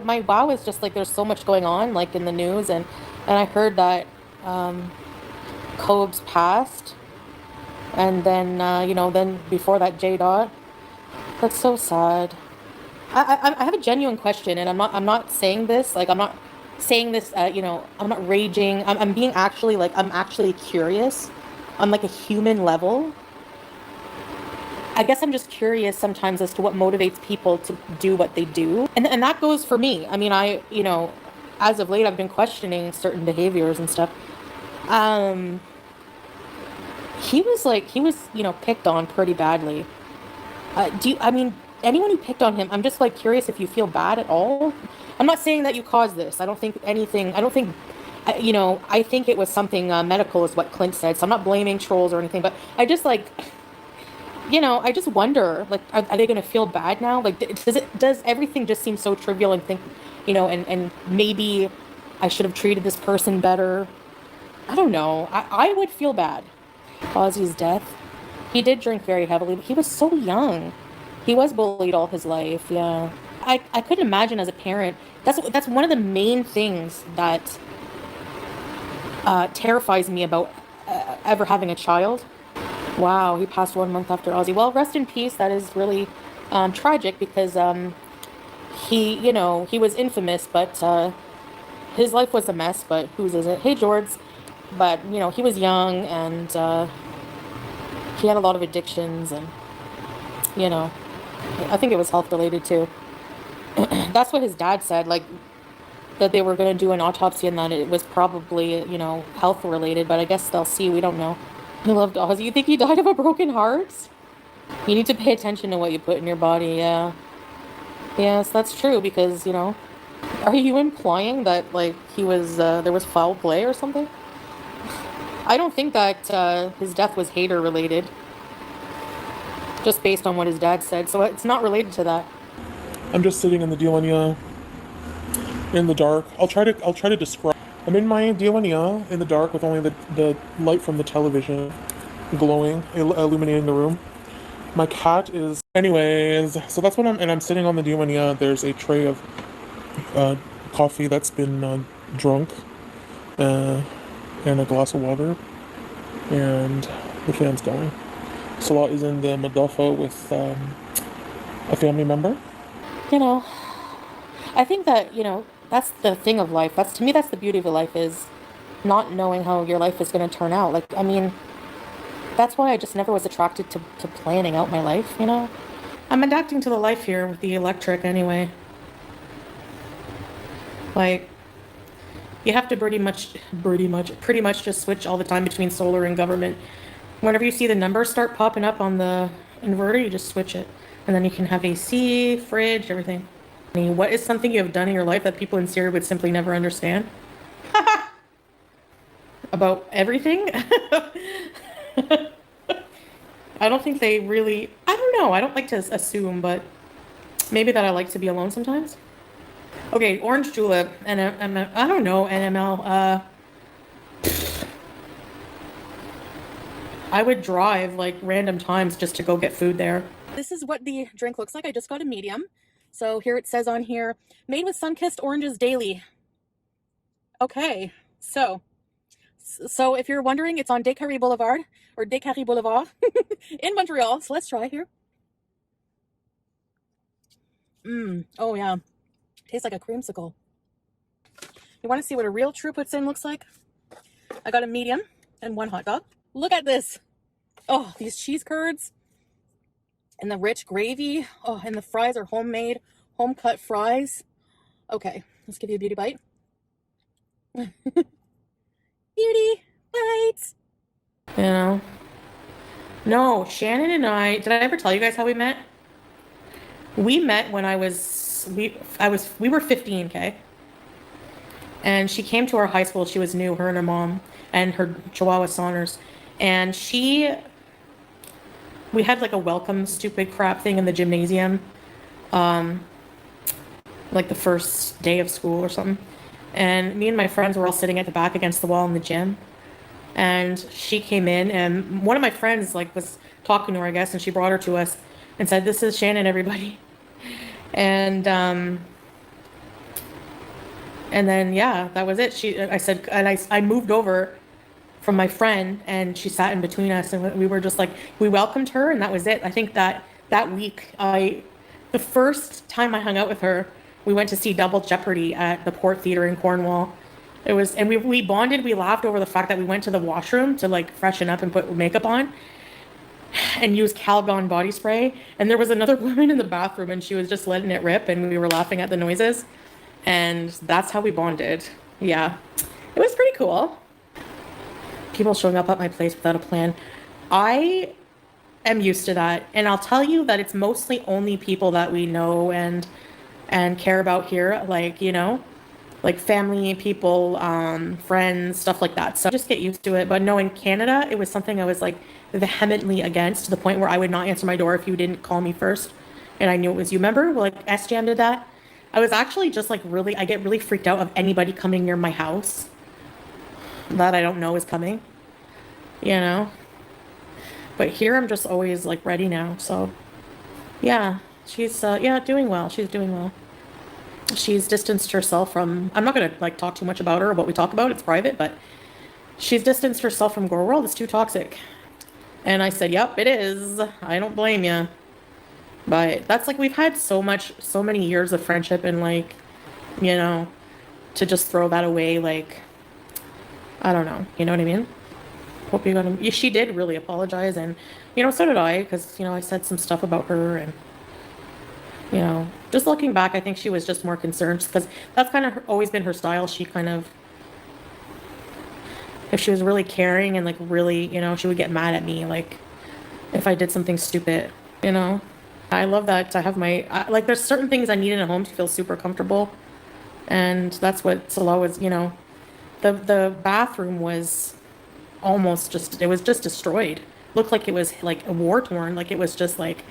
my wow is just like there's so much going on like in the news, and I heard that Cobes passed, and then then before that J Dot. That's so sad. I have a genuine question, and I'm not saying this like I'm not saying this I'm not raging. I'm being actually like I'm actually curious on like a human level. I guess I'm just curious sometimes as to what motivates people to do what they do. And that goes for me. I mean, as of late I've been questioning certain behaviors and stuff. Um he was picked on pretty badly. I mean, anyone who picked on him, I'm just like curious if you feel bad at all. I'm not saying that you caused this. I don't think, I think it was something medical, is what Clint said. So I'm not blaming trolls or anything, but I just like, I just wonder, like, are they going to feel bad now? Like, does everything just seem so trivial and think, and maybe I should have treated this person better? I don't know. I would feel bad. Ozzy's death. He did drink very heavily, but he was so young. He was bullied all his life. Yeah. I couldn't imagine as a parent. That's one of the main things that terrifies me about ever having a child. Wow, he passed 1 month after Ozzy. Well, rest in peace. That is really tragic because he was infamous, but his life was a mess. But whose is it? Hey, George. But he was young and he had a lot of addictions, and you know, I think it was health related too. That's what his dad said, like that they were going to do an autopsy and that it was probably, health related, but I guess they'll see. We don't know. He loved Ozzy. You think he died of a broken heart? You need to pay attention to what you put in your body. Yeah. Yes, that's true because, are you implying that like he was there was foul play or something? I don't think that his death was hater related, just based on what his dad said. So it's not related to that. I'm just sitting in the Dilania in the dark. I'll try to describe. I'm in my Dilania in the dark with only the light from the television glowing, illuminating the room. My cat is. Anyways, so that's what I'm sitting on the Dilania. There's a tray of coffee that's been drunk, uh, and a glass of water, and the fan's going. Salah is in the Modafo with a family member. You know, I think that, that's the thing of life. That's to me, that's the beauty of a life is not knowing how your life is going to turn out. Like, I mean, that's why I just never was attracted to planning out my life. I'm adapting to the life here with the electric anyway. Like, you have to pretty much just switch all the time between solar and government. Whenever you see the numbers start popping up on the inverter, you just switch it. And then you can have AC, fridge, everything. I mean, what is something you have done in your life that people in Syria would simply never understand? About everything? I don't think they really, I don't know. I don't like to assume, but maybe that I like to be alone sometimes. Okay, orange julep and I don't know, NML. I would drive like random times just to go get food there. This is what the drink looks like. I just got a medium. So here it says on here, made with sun-kissed oranges daily. Okay, so if you're wondering, it's on Descaries Boulevard or Descaries Boulevard in Montreal. So let's try here. Oh yeah, tastes like a creamsicle. You want to see what a real true puts in looks like? I got a medium and one hot dog. Look at this. Oh, these cheese curds and the rich gravy. Oh, and the fries are homemade, home cut fries. Okay, let's give you a beauty bite. Beauty bites. No, Shannon and I, did I ever tell you guys how we met? We met when we were 15, okay? And she came to our high school. She was new, her and her mom and her Chihuahua Saunders. And we had like a welcome stupid crap thing in the gymnasium. Like the first day of school or something. And me and my friends were all sitting at the back against the wall in the gym. And she came in and one of my friends like was talking to her, I guess, and she brought her to us and said, "This is Shannon, everybody." And And then, yeah, that was it. I said, and I moved over from my friend and she sat in between us and we were just like, we welcomed her and that was it. I think that that week, the first time I hung out with her, we went to see Double Jeopardy at the Port Theatre in Cornwall. It was, and we bonded, we laughed over the fact that we went to the washroom to like freshen up and put makeup on and use Calgon body spray. And there was another woman in the bathroom and she was just letting it rip and we were laughing at the noises. And that's how we bonded. Yeah. It was pretty cool. People showing up at my place without a plan. I am used to that. And I'll tell you that it's mostly only people that we know and care about here, like, you know, like family, people, friends, stuff like that. So I just get used to it. But no, in Canada, it was something I was like vehemently against to the point where I would not answer my door if you didn't call me first. And I knew it was you. Remember, like S-Jam did that? I was actually just like really, I get really freaked out of anybody coming near my house that I don't know is coming, you know? But here I'm just always like ready now. So yeah, she's, yeah, doing well. She's doing well. She's distanced herself from, I'm not going to like talk too much about her or what we talk about. It's private, but she's distanced herself from Grow World. It's too toxic. And I said, yep, it is. I don't blame you. But that's like, we've had so many years of friendship and like, you know, to just throw that away, like, I don't know. You know what I mean? Hope you got him. Yeah, she did really apologize. And, you know, so did I, because, you know, I said some stuff about her and, you know, just looking back, I think she was just more concerned because that's kind of always been her style. She kind of, if she was really caring and like really, you know, she would get mad at me, like if I did something stupid, you know. I love that I have like there's certain things I need in a home to feel super comfortable. And that's what Salah was, you know, the bathroom was almost just, it was just destroyed. Looked like it was like a war torn, like it was just like,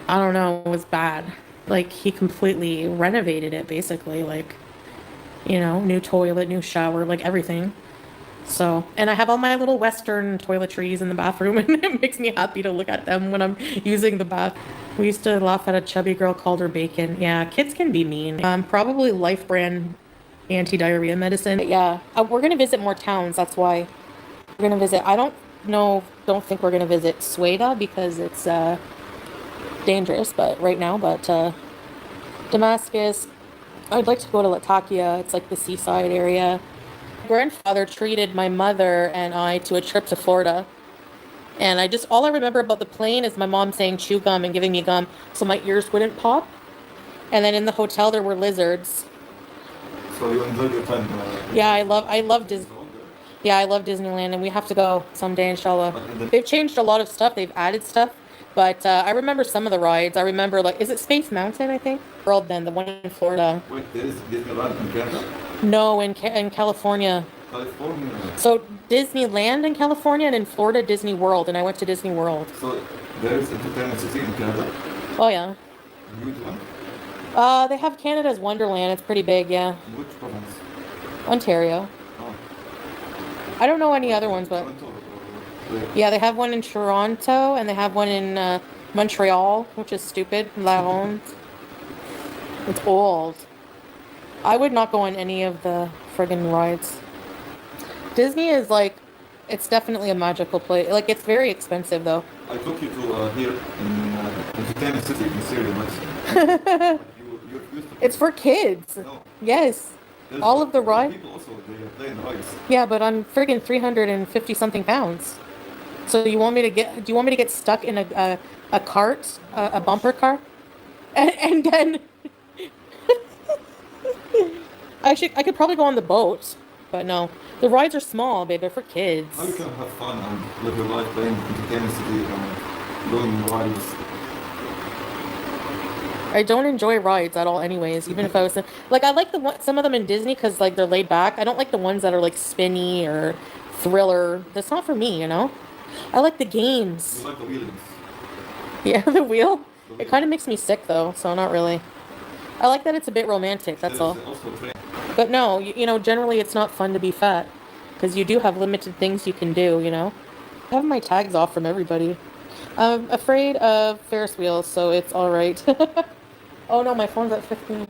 I don't know, it was bad. Like he completely renovated it basically, like, you know, new toilet, new shower, like everything. So, and I have all my little Western toiletries in the bathroom, and it makes me happy to look at them when I'm using the bath. We used to laugh at a chubby girl called her bacon. Yeah, kids can be mean. Probably Life brand anti-diarrhea medicine. Yeah, we're gonna visit more towns. That's why we're gonna visit. I don't think we're gonna visit Sueda because it's dangerous. But right now, Damascus. I'd like to go to Latakia. It's like the seaside area. Grandfather treated my mother and I to a trip to Florida. And all I remember about the plane is my mom saying chew gum and giving me gum so my ears wouldn't pop. And then in the hotel there were lizards. So you enjoyed your time? Yeah, I love Disney. Yeah, I love Disneyland and we have to go someday, inshallah. They've changed a lot of stuff. They've added stuff. But I remember some of the rides. I remember, like, is it Space Mountain, I think? World then, the one in Florida. Wait, there is Disneyland in Canada? No, in California. California? So Disneyland in California and in Florida, Disney World. And I went to Disney World. So there is Entertainment City in Canada? Oh, yeah. Huge one? They have Canada's Wonderland. It's pretty big, yeah. Which province? Ontario. Oh. I don't know any other ones, but... Toronto. Yeah, they have one in Toronto, and they have one in Montreal, which is stupid. La Ronde. It's old. I would not go on any of the friggin' rides. Disney is like, it's definitely a magical place. Like, it's very expensive, though. I took you to here in Entertainment City in Syria, but you used to... It's for kids. No. Yes. There's All of the rides. people also, they play in the rides. Yeah, but I'm friggin' 350 something pounds. So do you want me to get stuck in a cart, a bumper car? And then I could probably go on the boat, but no. The rides are small, babe. They're for kids. How you can have fun and live your life playing Entertainment City and going rides? I don't enjoy rides at all anyways, even if I was like, I like some of them in Disney because like they're laid back. I don't like the ones that are like spinny or thriller. That's not for me, you know? I like the games. You like the wheelings? Yeah, the wheel. It kind of makes me sick though, so not really. I like that it's a bit romantic, that's all. But no, you know, generally it's not fun to be fat because you do have limited things you can do, you know? I have my tags off from everybody. I'm afraid of Ferris wheels, so it's all right. Oh no, my phone's at 15.